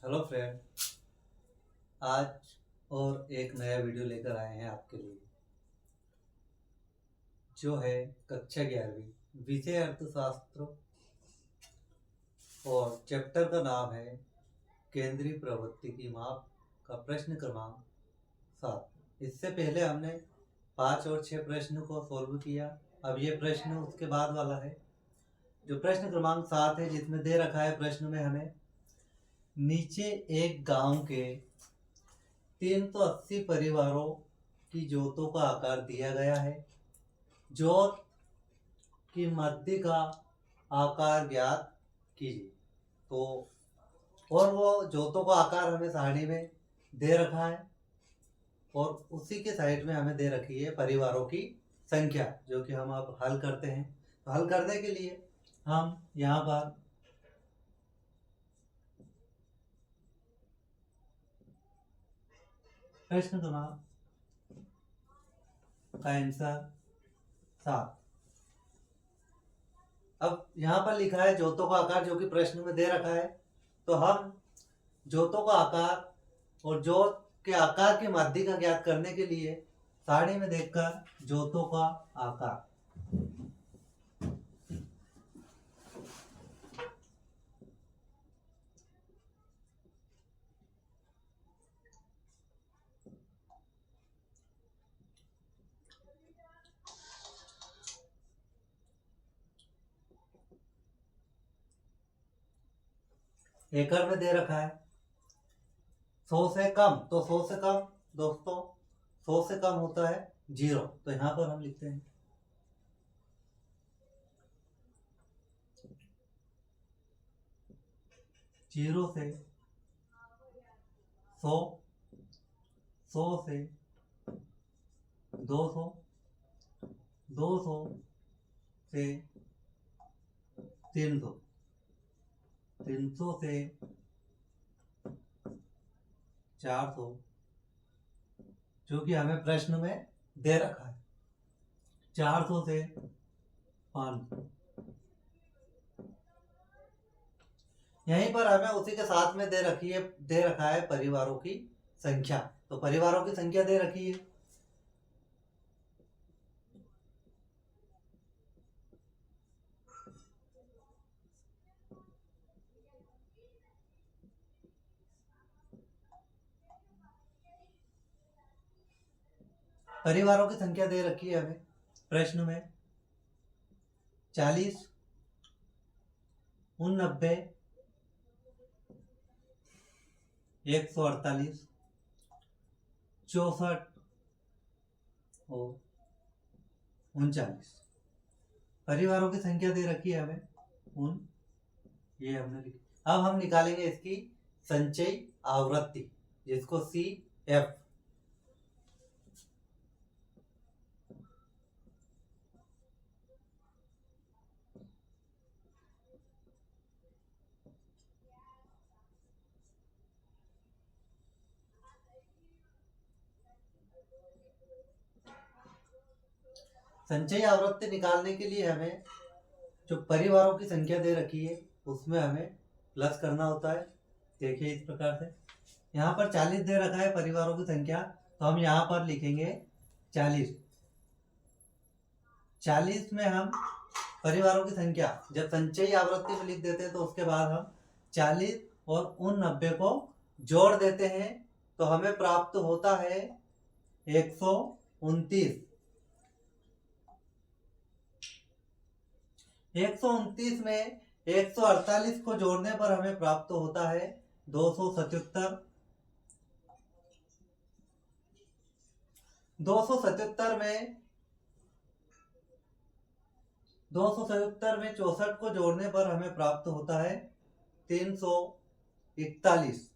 Hello friend. आज और एक नया वीडियो लेकर आए हैं आपके लिए, जो है कक्षा 11वीं विषय अर्थशास्त्र और चैप्टर का नाम है केंद्रीय प्रवृत्ति की माप का प्रश्न क्रमांक 7। इससे पहले हमने 5 और 6 प्रश्न को सॉल्व किया। अब ये प्रश्न उसके बाद वाला है, जो प्रश्न क्रमांक 7 है, जिसमें दे रखा है प्रश्न में हमें नीचे एक गांव के 380 परिवारों की जोतों का आकार दिया गया है। जोत की मध्य का आकार ज्ञात कीजिए। तो और वो जोतों का आकार हमें सारणी में दे रखा है और उसी के साइड में हमें दे रखी है परिवारों की संख्या, जो कि हम अब हल करते हैं। तो हल करने के लिए हम यहाँ पर प्रश्न क्रमांक का आंसर 7। अब यहाँ पर लिखा है जोतों का आकार, जो कि प्रश्न में दे रखा है। तो हम जोतों का आकार और जोत के आकार की माध्य का ज्ञात करने के लिए सारणी में देखकर जोतों का आकार एकड़ में दे रखा है 100 से कम। तो 100 से कम दोस्तों 100 से कम होता है 0। तो यहाँ पर हम लिखते हैं 0 से 100, 100 से 200, 200 से 300, 300 से 400, जो कि हमें प्रश्न में दे रखा है। 400 से 500। यहीं पर हमें उसी के साथ में दे रखा है परिवारों की संख्या। तो परिवारों की संख्या दे रखी है। परिवारों की संख्या दे रखी है हमें प्रश्न में 40, 89, 148, 64 और 39 परिवारों की संख्या दे रखी है हमें ये हमने लिखी। अब हम निकालेंगे इसकी संचयी आवृत्ति, जिसको CF संचयी आवृत्ति निकालने के लिए हमें जो परिवारों की संख्या दे रखी है उसमें हमें प्लस करना होता है। देखिए इस प्रकार से यहाँ पर 40 दे रखा है परिवारों की संख्या, तो हम यहाँ पर लिखेंगे 40। 40 में हम परिवारों की संख्या जब संचयी आवृत्ति में लिख देते हैं तो उसके बाद हम 40 और 89 को जोड़ देते हैं, तो हमें प्राप्त होता है 129। 129 में 148 को जोड़ने पर हमें प्राप्त होता है 277। 277 में 64 को जोड़ने पर हमें प्राप्त होता है 341।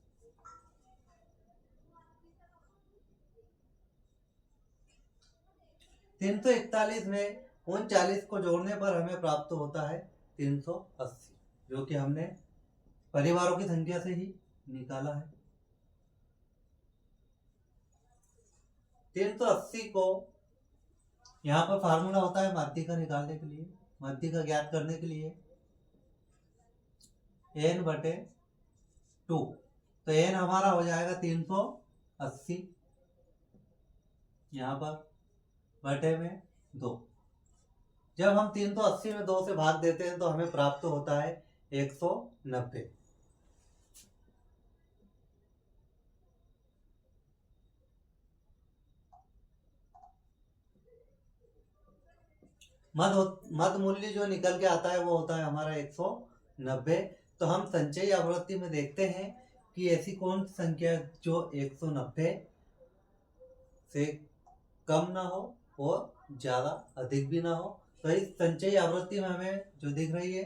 341 में 39 को जोड़ने पर हमें प्राप्त होता है 380, जो कि हमने परिवारों की संख्या से ही निकाला है। 380 को यहाँ पर फार्मूला होता है माध्य का निकालने के लिए, माध्य का ज्ञात करने के लिए n/2 तो n हमारा हो जाएगा 380 यहाँ पर बटे में 2। जब हम 380 में 2 से भाग देते हैं तो हमें प्राप्त होता है 190। मद मूल्य जो निकल के आता है वो होता है हमारा 190। तो हम संचयी आवृत्ति में देखते हैं कि ऐसी कौन सी संख्या जो 190 से कम ना हो और ज्यादा अधिक भी ना हो। तो इस संचयी आवृत्ति में हमें जो दिख रही है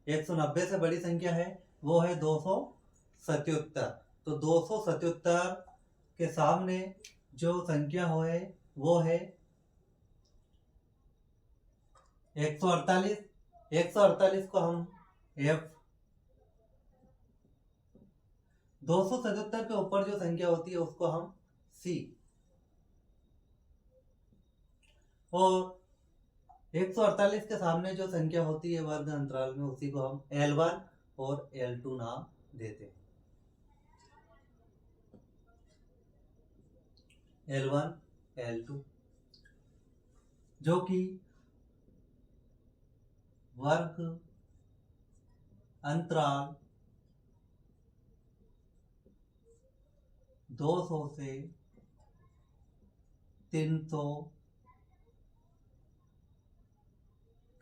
190 से बड़ी संख्या है वो है 277। तो 277 के सामने जो संख्या हो है वो है 148। 148 को हम f 277 के ऊपर जो संख्या होती है उसको हम c और 148 के सामने जो संख्या होती है वर्ग अंतराल में उसी को हम L1 और L2 नाम देते हैं। L1 L2 जो कि वर्ग अंतराल 200 से 300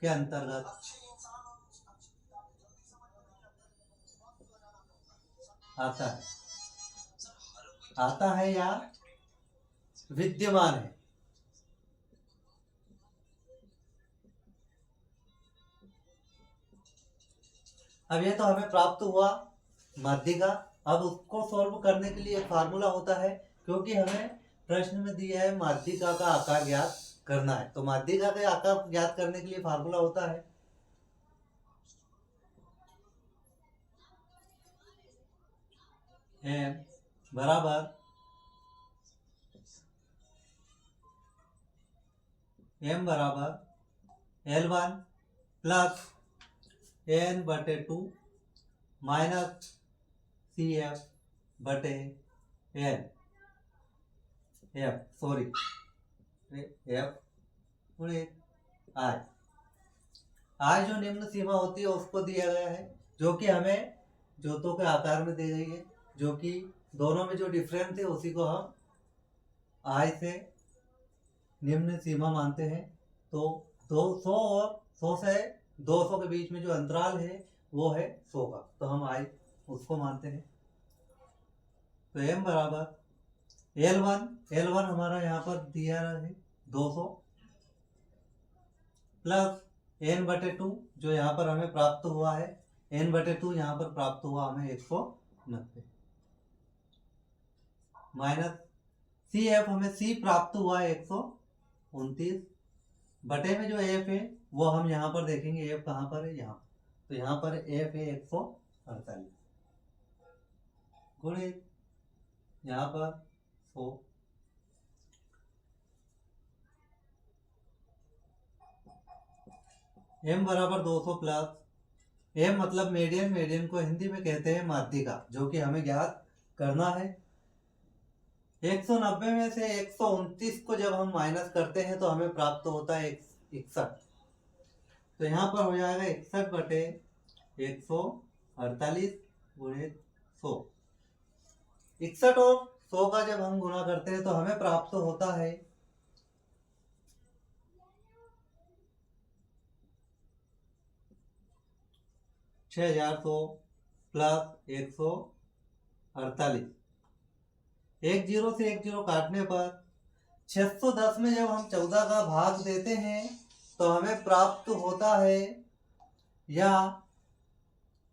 के अंतर्गत आता है या विद्यमान है। अब ये तो हमें प्राप्त हुआ माध्यिका। अब उसको सॉल्व करने के लिए एक फार्मूला होता है, क्योंकि हमें प्रश्न में दिया है माध्यिका का आकार ज्ञात करना है। तो माध्यिका का आकार ज्ञात करने के लिए फार्मूला होता है m बराबर L1 प्लस n बटे 2 माइनस CF बटे n f गुणे I जो निम्न सीमा होती है उसको दिया गया है, जो कि हमें जोतों के आकार में दी गई है, जो कि दोनों में जो डिफरेंस है उसी को हम I से निम्न सीमा मानते हैं। तो 200 और 100 से 200 के बीच में जो अंतराल है वो है 100 का, तो हम I उसको मानते हैं। तो m बराबर L1 हमारा यहाँ पर दिया है 200 प्लस n बटे 2 जो यहाँ पर हमें प्राप्त हुआ है, n बटे 2 यहाँ पर प्राप्त हुआ हमें 190 माइनस CF हमें C प्राप्त हुआ है 129 बटे में जो f है वो हम यहाँ पर देखेंगे f कहाँ पर है, यहाँ। तो यहाँ पर f है 148 गुणे यहाँ पर 100 m बराबर 200 प्लस m मतलब मीडियन को हिंदी में कहते हैं माध्यिका, जो कि हमें ज्ञात करना है। 190 में से 129 को जब हम माइनस करते हैं तो हमें प्राप्त होता है 61। तो यहाँ पर हो जाएगा 61 बटे 148 गुणे 100। 61 और 100 का जब हम गुणा करते हैं तो हमें प्राप्त होता है 6100 प्लस 148। एक जीरो से एक जीरो काटने पर 610 में जब हम 14 का भाग देते हैं तो हमें प्राप्त होता है, या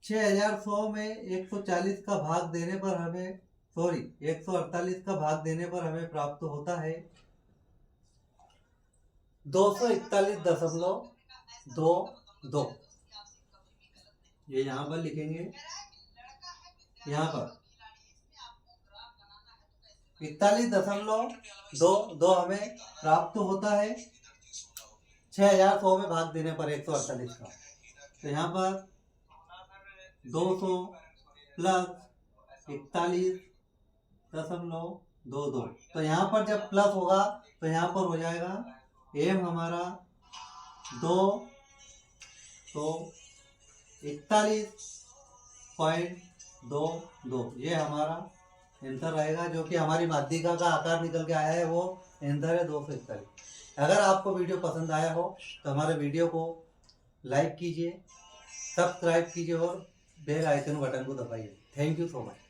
6100 में 140 का भाग देने पर हमें 148 का भाग देने पर हमें प्राप्त होता है 241.22। ये यहाँ पर लिखेंगे, यहाँ पर 41.22 हमें प्राप्त होता है 6100 में भाग देने पर 148 का। तो यहाँ पर 200 प्लस 41.22। तो यहाँ पर जब प्लस होगा तो यहाँ पर हो जाएगा m हमारा 2, तो 41.22 ये हमारा आंसर रहेगा, जो कि हमारी माध्यिका का आकार निकल के आया है, वो आंसर है 241। अगर आपको वीडियो पसंद आया हो तो हमारे वीडियो को लाइक कीजिए, सब्सक्राइब कीजिए और बेल आइकन बटन को दबाइए। Thank you so much.